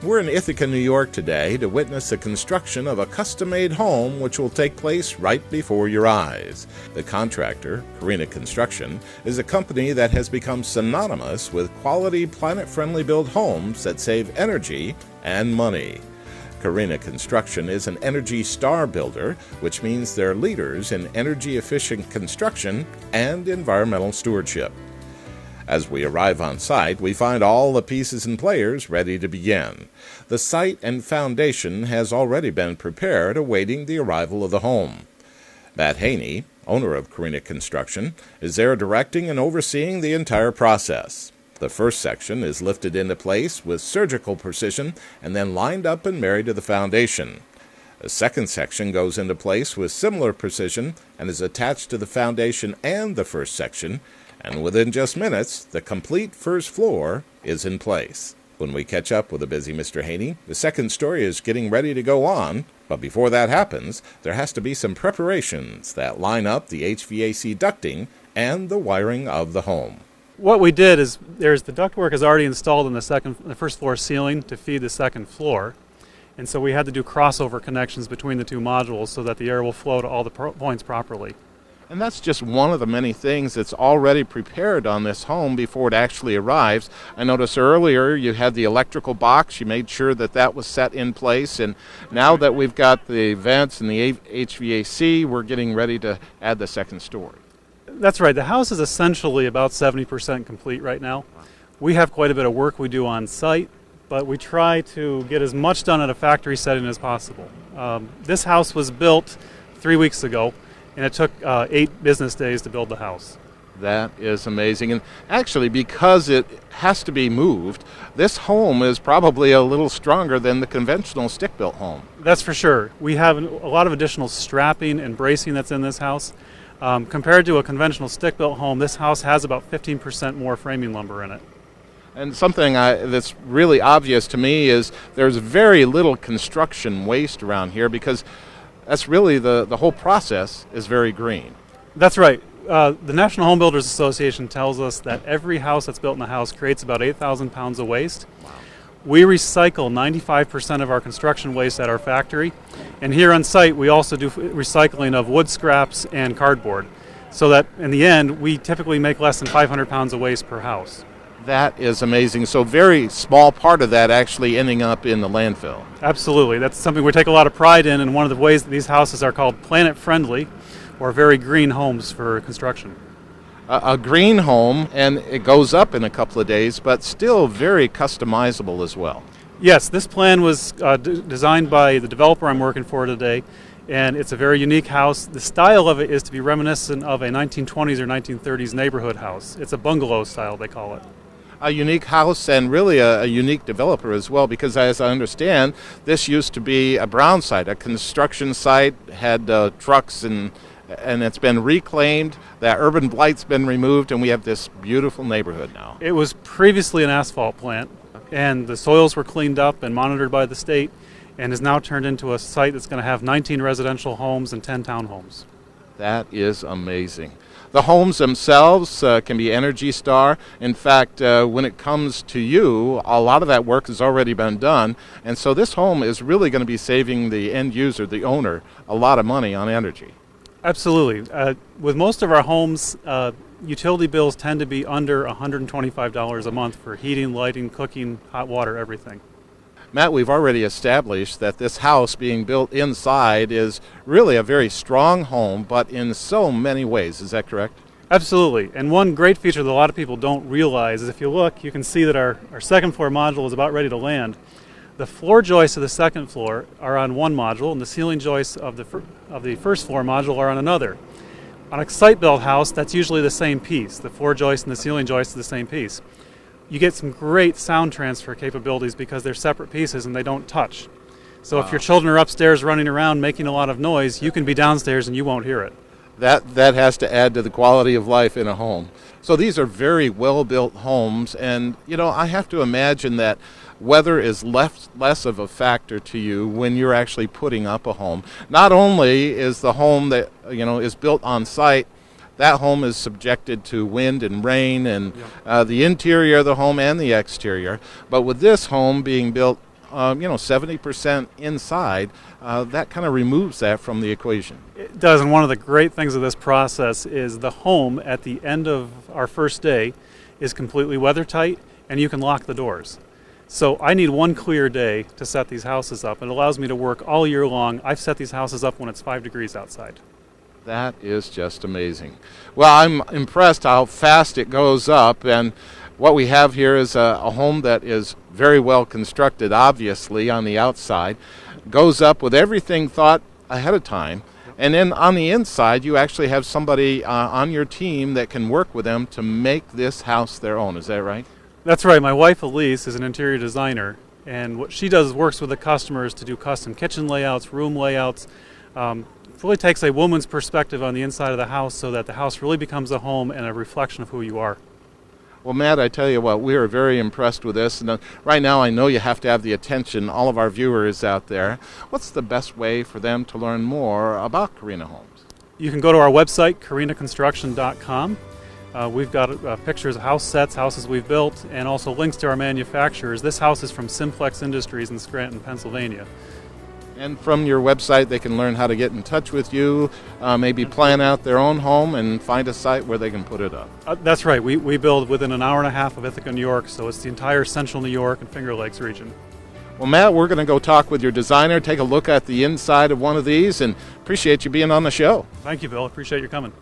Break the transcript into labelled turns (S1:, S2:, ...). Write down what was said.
S1: We're in Ithaca, New York today to witness the construction of a custom-made home which will take place right before your eyes. The contractor, Carina Construction, is a company that has become synonymous with quality, planet-friendly built homes that save energy and money. Carina Construction is an Energy Star builder, which means they're leaders in energy-efficient construction and environmental stewardship. As we arrive on site, we find all the pieces and players ready to begin. The site and foundation has already been prepared, awaiting the arrival of the home. Matt Haney, owner of Carina Construction, is there directing and overseeing the entire process. The first section is lifted into place with surgical precision and then lined up and married to the foundation. The second section goes into place with similar precision and is attached to the foundation and the first section, and within just minutes, the complete first floor is in place. When we catch up with the busy Mr. Haney, the second story is getting ready to go on, but before that happens, there has to be some preparations that line up the HVAC ducting and the wiring of the home.
S2: What we did is the ductwork is already installed in the first floor ceiling to feed the second floor, and so we had to do crossover connections between the two modules so that the air will flow to all the points properly.
S1: And that's just one of the many things that's already prepared on this home before it actually arrives. I noticed earlier you had the electrical box. You made sure that that was set in place. And now that we've got the vents and the HVAC, we're getting ready to add the second story.
S2: That's right. The house is essentially about 70% complete right now. We have quite a bit of work we do on site, but we try to get as much done at a factory setting as possible. This house was built 3 weeks ago, and it took 8 business days to build the house.
S1: That is amazing. And actually, because it has to be moved, this home is probably a little stronger than the conventional stick-built home.
S2: That's for sure. We have a lot of additional strapping and bracing that's in this house. Compared to a conventional stick-built home, this house has about 15% more framing lumber in it.
S1: And something that's really obvious to me is there's very little construction waste around here, because that's really the whole process is very green. That's
S2: right. The National Home Builders Association tells us that every house that's built in the house creates about 8,000 pounds of waste.
S1: Wow.
S2: We recycle 95% of our construction waste at our factory, and here on site we also do recycling of wood scraps and cardboard, so that in the end we typically make less than 500 pounds of waste per house.
S1: That is amazing. So very small part of that actually ending up in the landfill.
S2: Absolutely. That's something we take a lot of pride in, and one of the ways that these houses are called planet-friendly, or very green homes for construction.
S1: A green home, and it goes up in a couple of days, but still very customizable as well.
S2: Yes, this plan was designed by the developer I'm working for today, and it's a very unique house. The style of it is to be reminiscent of a 1920s or 1930s neighborhood house. It's a bungalow style, they call it.
S1: A unique house, and really a unique developer as well, because as I understand, this used to be a brown site, a construction site, had trucks, and it's been reclaimed. That urban blight's been removed, and we have this beautiful neighborhood now.
S2: It was previously an asphalt plant, and the soils were cleaned up and monitored by the state, and is now turned into a site that's going to have 19 residential homes and 10 townhomes.
S1: That is amazing. The homes themselves can be Energy Star. In fact, when it comes to you, a lot of that work has already been done, and so this home is really going to be saving the end user, the owner, a lot of money on energy.
S2: Absolutely. With most of our homes, utility bills tend to be under $125 a month for heating, lighting, cooking, hot water, everything.
S1: Matt, we've already established that this house being built inside is really a very strong home, but in so many ways. Is that correct?
S2: Absolutely. And one great feature that a lot of people don't realize is if you look, you can see that our second floor module is about ready to land. The floor joists of the second floor are on one module, and the ceiling joists of the first floor module are on another. On a site-built house, that's usually the same piece. The floor joist and the ceiling joist are the same piece. You get some great sound transfer capabilities because they're separate pieces and they don't touch. So If your children are upstairs running around making a lot of noise, you can be downstairs and you won't hear it.
S1: That has to add to the quality of life in a home. So these are very well-built homes, and I have to imagine that weather is less of a factor to you when you're actually putting up a home. Not only is the home that is built on site, that home is subjected to wind and rain and the interior of the home and the exterior. But with this home being built 70% inside, that kind of removes that from the equation.
S2: It does, and one of the great things of this process is the home at the end of our first day is completely weather tight, and you can lock the doors. So I need one clear day to set these houses up. It allows me to work all year long. I've set these houses up when it's 5 degrees outside.
S1: That is just amazing. Well, I'm impressed how fast it goes up, and what we have here is a home that is very well constructed, obviously, on the outside. Goes up with everything thought ahead of time. And then on the inside, you actually have somebody on your team that can work with them to make this house their own. Is that right?
S2: That's right. My wife, Elise, is an interior designer, and what she does is works with the customers to do custom kitchen layouts, room layouts. It really takes a woman's perspective on the inside of the house so that the house really becomes a home and a reflection of who you are.
S1: Well, Matt, I tell you what, we are very impressed with this. And right now, I know you have to have the attention, all of our viewers out there. What's the best way for them to learn more about Carina Homes?
S2: You can go to our website, carinaconstruction.com. We've got pictures of house sets, houses we've built, and also links to our manufacturers. This house is from Simplex Industries in Scranton, Pennsylvania.
S1: And from your website, they can learn how to get in touch with you, maybe plan out their own home and find a site where they can put it up.
S2: That's right. We build within an hour and a half of Ithaca, New York, so it's the entire central New York and Finger Lakes region.
S1: Well, Matt, we're going to go talk with your designer, take a look at the inside of one of these, and appreciate you being on the show.
S2: Thank you, Bill. Appreciate you coming.